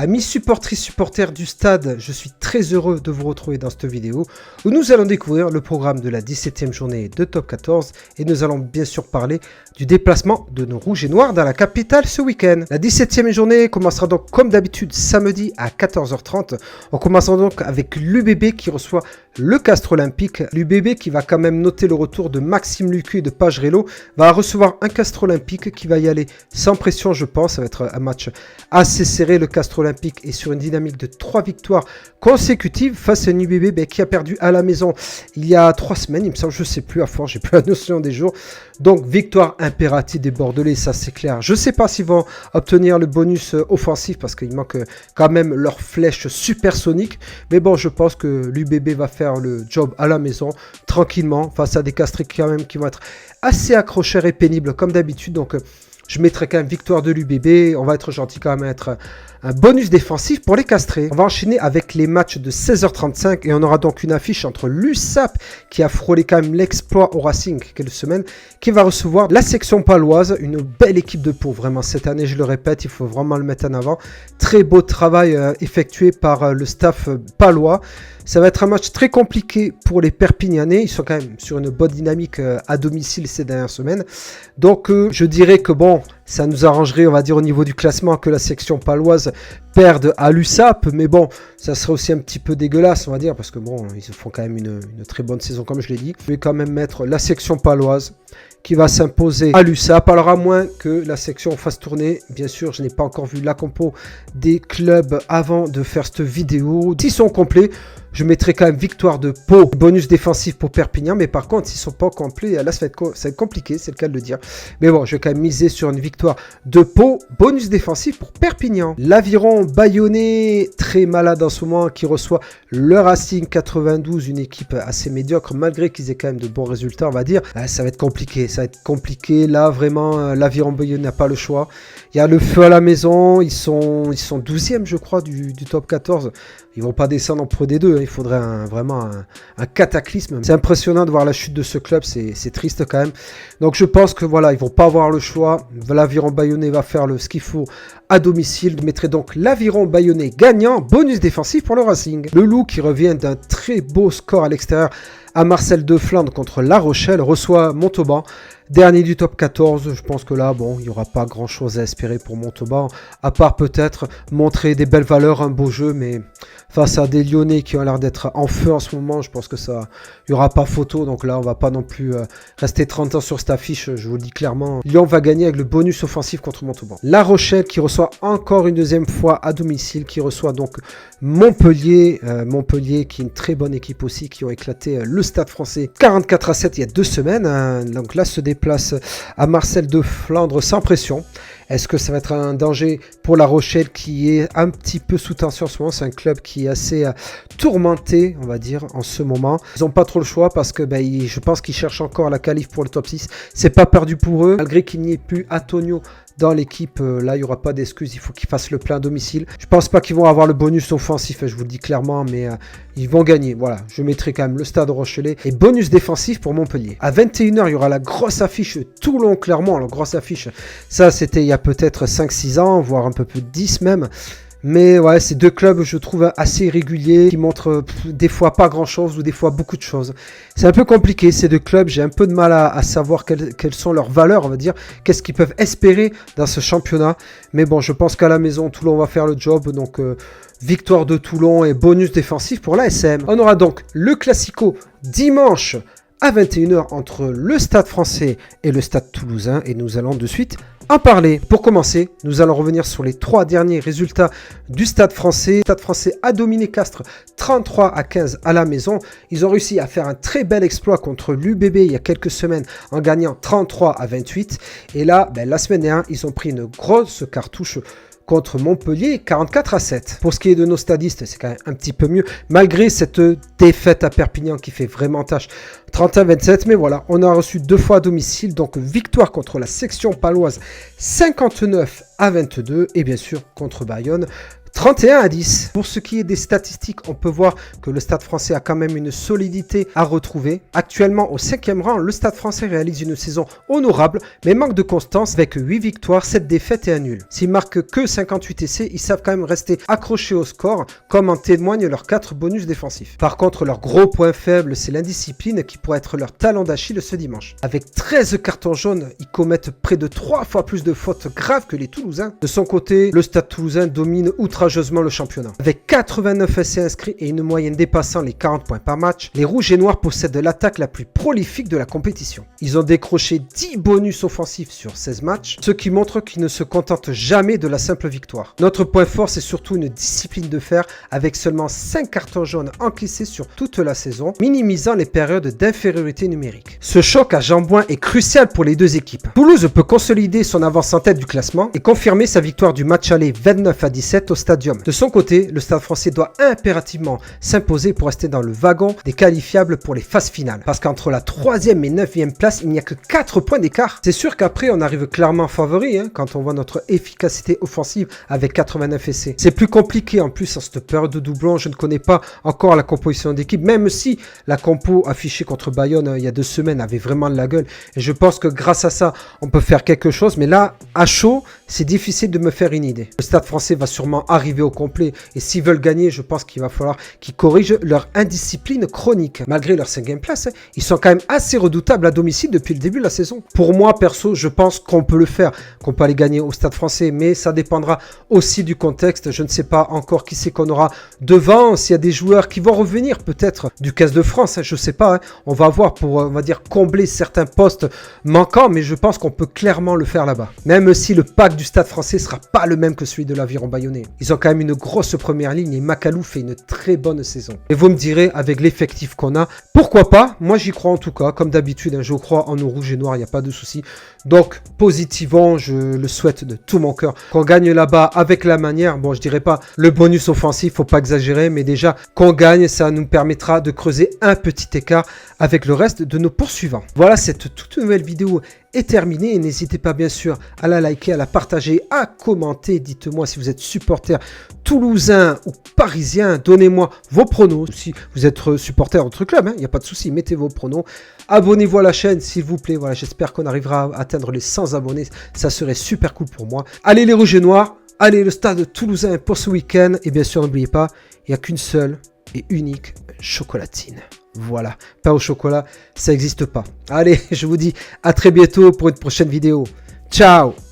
Amis supportrices, supporters du stade, je suis très heureux de vous retrouver dans cette vidéo où nous allons découvrir le programme de la 17e journée de Top 14 et nous allons bien sûr parler du déplacement de nos Rouges et Noirs dans la capitale ce week-end. La 17e journée commencera donc comme d'habitude samedi à 14h30. On commencera donc avec l'UBB qui reçoit le Castres Olympique. L'UBB qui va quand même noter le retour de Maxime Lucu et de Pagerello va recevoir un Castres Olympique qui va y aller sans pression je pense. Ça va être un match assez serré. Le Castres Olympique est sur une dynamique de 3 victoires consécutives face à un UBB qui a perdu à la maison il y a 3 semaines, il me semble, je sais plus à force, j'ai plus la notion des jours. Donc victoire impérative des Bordelais, ça c'est clair. Je sais pas s'ils vont obtenir le bonus offensif parce qu'il manque quand même leur flèche supersonique, mais bon, je pense que l'UBB va faire le job à la maison tranquillement face à des Castrés quand même qui vont être assez accrocheurs et pénibles comme d'habitude. Donc je mettrai quand même victoire de l'UBB. On va être gentil quand même, mettre un bonus défensif pour les Castrés. On va enchaîner avec les matchs de 16h35 et on aura donc une affiche entre l'USAP qui a frôlé quand même l'exploit au Racing quelques semaines, qui va recevoir la section paloise, une belle équipe de Pau. Vraiment cette année, je le répète, il faut vraiment le mettre en avant. Très beau travail effectué par le staff palois. Ça va être un match très compliqué pour les Perpignanais. Ils sont quand même sur une bonne dynamique à domicile ces dernières semaines. Donc je dirais que bon, ça nous arrangerait, on va dire, au niveau du classement que la section paloise perde à l'USAP. Mais bon, ça serait aussi un petit peu dégueulasse, on va dire, parce que bon, ils font quand même une très bonne saison, comme je l'ai dit. Je vais quand même mettre la section paloise qui va s'imposer à l'USAP. Alors à moins que la section fasse tourner. Bien sûr, je n'ai pas encore vu la compo des clubs avant de faire cette vidéo. S'ils sont complets, je mettrai quand même victoire de Pau, bonus défensif pour Perpignan. Mais par contre, s'ils ne sont pas complets, là, ça va être compliqué, c'est le cas de le dire. Mais bon, je vais quand même miser sur une victoire de Pau, bonus défensif pour Perpignan. L'Aviron Bayonnais, très malade en ce moment, qui reçoit le Racing 92, une équipe assez médiocre, malgré qu'ils aient quand même de bons résultats, on va dire. Ça va être compliqué, ça va être compliqué. Là, vraiment, l'Aviron Bayonnais n'a pas le choix. Il y a le feu à la maison, ils sont 12e, je crois, du top 14. Ils vont pas descendre en Pro D2, il faudrait vraiment un cataclysme. C'est impressionnant de voir la chute de ce club, c'est triste quand même. Donc je pense que voilà, ils vont pas avoir le choix. L'Aviron Bayonnais va faire ce qu'il faut à domicile. Je mettrai donc l'Aviron Bayonnais gagnant, bonus défensif pour le Racing. Le Loup qui revient d'un très beau score à l'extérieur à Marcel de Flandre contre La Rochelle reçoit Montauban. Dernier du top 14, je pense que là, bon, il n'y aura pas grand chose à espérer pour Montauban, à part peut-être montrer des belles valeurs, un beau jeu, mais face à des Lyonnais qui ont l'air d'être en feu en ce moment, je pense que ça, il n'y aura pas photo, donc là, on va pas non plus rester 30 ans sur cette affiche, je vous le dis clairement. Lyon va gagner avec le bonus offensif contre Montauban. La Rochelle qui reçoit encore une deuxième fois à domicile, qui reçoit donc Montpellier, Montpellier qui est une très bonne équipe aussi, qui ont éclaté le Stade Français 44-7 il y a 2 semaines, donc là, se déplace à Marcel de Flandre sans pression. Est-ce que ça va être un danger pour La Rochelle qui est un petit peu sous tension en ce moment? C'est un club qui est assez tourmenté, on va dire, en ce moment. Ils n'ont pas trop le choix parce que je pense qu'ils cherchent encore la qualif pour le top 6. C'est pas perdu pour eux, malgré qu'il n'y ait plus Antonio dans l'équipe. Là, il n'y aura pas d'excuses, il faut qu'ils fassent le plein à domicile. Je pense pas qu'ils vont avoir le bonus offensif, je vous le dis clairement, mais ils vont gagner. Voilà, je mettrai quand même le Stade Rochelais et bonus défensif pour Montpellier. À 21h, il y aura la grosse affiche Toulon-Clermont. La grosse affiche, ça c'était il y a peut-être 5-6 ans, voire un peu plus de 10 même. Mais ouais, c'est 2 clubs, je trouve, assez irréguliers, qui montrent des fois pas grand-chose ou des fois beaucoup de choses. C'est un peu compliqué, ces 2 clubs. J'ai un peu de mal à savoir quelles sont leurs valeurs, on va dire. Qu'est-ce qu'ils peuvent espérer dans ce championnat. Mais bon, je pense qu'à la maison, Toulon va faire le job. Donc, victoire de Toulon et bonus défensif pour l'ASM. On aura donc le Classico dimanche à 21h entre le Stade Français et le Stade Toulousain. Et nous allons de suite en parler. Pour commencer, nous allons revenir sur les 3 derniers résultats du Stade Français. Le Stade Français a dominé Castres 33-15 à la maison. Ils ont réussi à faire un très bel exploit contre l'UBB il y a quelques semaines en gagnant 33-28. Et là, la semaine dernière, ils ont pris une grosse cartouche contre Montpellier 44-7. Pour ce qui est de nos stadistes, c'est quand même un petit peu mieux, malgré cette défaite à Perpignan qui fait vraiment tâche 31-27. Mais voilà, on a reçu 2 fois à domicile, donc victoire contre la section paloise 59-22 et bien sûr contre Bayonne 31-10. Pour ce qui est des statistiques, on peut voir que le Stade français a quand même une solidité à retrouver. Actuellement, au 5e rang, le Stade français réalise une saison honorable, mais manque de constance avec 8 victoires, 7 défaites et un nul. S'ils marquent que 58 essais, ils savent quand même rester accrochés au score, comme en témoignent leurs 4 bonus défensifs. Par contre, leur gros point faible, c'est l'indiscipline qui pourrait être leur talon d'Achille ce dimanche. Avec 13 cartons jaunes, ils commettent près de 3 fois plus de fautes graves que les Toulousains. De son côté, le Stade toulousain domine outrageusement le championnat. Avec 89 essais inscrits et une moyenne dépassant les 40 points par match, les Rouges et Noirs possèdent l'attaque la plus prolifique de la compétition. Ils ont décroché 10 bonus offensifs sur 16 matchs, ce qui montre qu'ils ne se contentent jamais de la simple victoire. Notre point fort, c'est surtout une discipline de fer avec seulement 5 cartons jaunes encaissés sur toute la saison, minimisant les périodes d'infériorité numérique. Ce choc à Jambouin est crucial pour les deux équipes. Toulouse peut consolider son avance en tête du classement et confirmer sa victoire du match aller 29-17 au Stadium. De son côté, le Stade français doit impérativement s'imposer pour rester dans le wagon des qualifiables pour les phases finales. Parce qu'entre la 3e et 9e place, il n'y a que 4 points d'écart. C'est sûr qu'après, on arrive clairement favori quand on voit notre efficacité offensive avec 89 essais. C'est plus compliqué en plus en cette période de doublon. Je ne connais pas encore la composition d'équipe, même si la compo affichée contre Bayonne il y a 2 semaines avait vraiment de la gueule. Et je pense que grâce à ça, on peut faire quelque chose. Mais là, à chaud, c'est difficile de me faire une idée. Le Stade français va sûrement arriver au complet et s'ils veulent gagner, je pense qu'il va falloir qu'ils corrigent leur indiscipline chronique. Malgré leur 5e place, ils sont quand même assez redoutables à domicile depuis le début de la saison. Pour moi, perso, je pense qu'on peut le faire, qu'on peut aller gagner au Stade français, mais ça dépendra aussi du contexte. Je ne sais pas encore qui c'est qu'on aura devant, s'il y a des joueurs qui vont revenir peut-être du 15 de France, je ne sais pas. On va voir pour, on va dire, combler certains postes manquants, mais je pense qu'on peut clairement le faire là-bas. Même si le pack du Stade français sera pas le même que celui de l'Aviron Bayonnais. Ils ont quand même une grosse première ligne et Macalou fait une très bonne saison. Et vous me direz, avec l'effectif qu'on a, pourquoi pas? Moi j'y crois en tout cas, comme d'habitude, je crois en nos rouges et noirs, il n'y a pas de souci. Donc positivement, je le souhaite de tout mon cœur qu'on gagne là-bas avec la manière. Bon, je dirais pas le bonus offensif, faut pas exagérer, mais déjà qu'on gagne, ça nous permettra de creuser un petit écart avec le reste de nos poursuivants. Voilà, cette toute nouvelle vidéo est terminée et n'hésitez pas bien sûr à la liker, à la partager, à commenter. Dites-moi si vous êtes supporter toulousain ou parisien, donnez-moi vos pronos. Si vous êtes supporter de votre club, il n'y a pas de souci, mettez vos pronos. Abonnez-vous à la chaîne s'il vous plaît. Voilà, j'espère qu'on arrivera à atteindre les 100 abonnés, ça serait super cool pour moi. Allez les rouges et noirs, allez le Stade toulousain pour ce week-end et bien sûr n'oubliez pas, il n'y a qu'une seule et unique chocolatine. Voilà, pain au chocolat, ça n'existe pas. Allez, je vous dis à très bientôt pour une prochaine vidéo. Ciao!